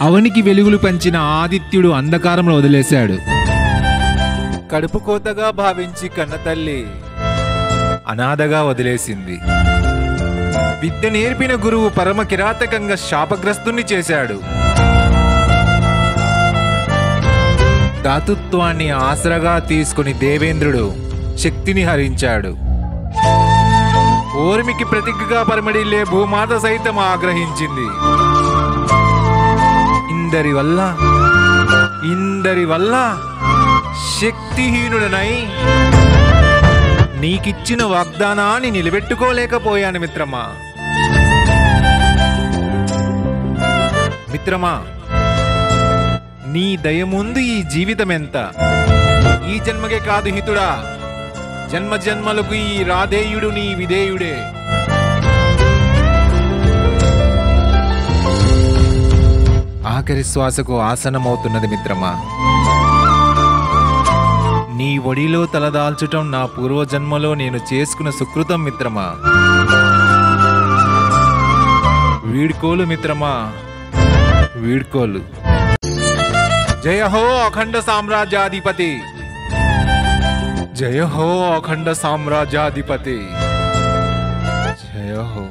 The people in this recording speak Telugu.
అవనికి వెలుగులు పంచిన ఆదిత్యుడు అంధకారంలో వదిలేశాడు. కడుపు కోతగా భావించి కన్నతల్లి అనాథగా వదిలేసింది. విద్య నేర్పిన గురువు పరమ కిరాతకంగా శాపగ్రస్తుని చేశాడు. దాతృత్వాన్ని ఆసరగా తీసుకుని దేవేంద్రుడు శక్తిని హరించాడు. ఓర్మికి ప్రతిజ్ఞగా పరమడిల్లే భూమాత సైతం ఆగ్రహించింది. ఇందరి వల్ల శక్తిహీనుడనై నీకిచ్చిన వాగ్దానాన్ని నిలబెట్టుకోలేకపోయాను మిత్రమా. మిత్రమా, నీ దయ ముందు ఈ జీవితం ఎంత? ఈ జన్మకే కాదు హితుడా, జన్మ జన్మలకు ఈ రాధేయుడు నీ విధేయుడే. ఆఖరి శ్వాసకు ఆసనమవుతున్నది మిత్రమా. నీ ఒడిలో తలదాల్చటం నా పూర్వజన్మలో నేను చేసుకున్న సుకృతం మిత్రమా. వీడ్కోలు మిత్రమా, వీడ్కోలు. జయ హో అఖండ సామ్రాజ్యాధిపతి, జయ హో అఖండ సామ్రాజ్యాధిపతి, జయ హో.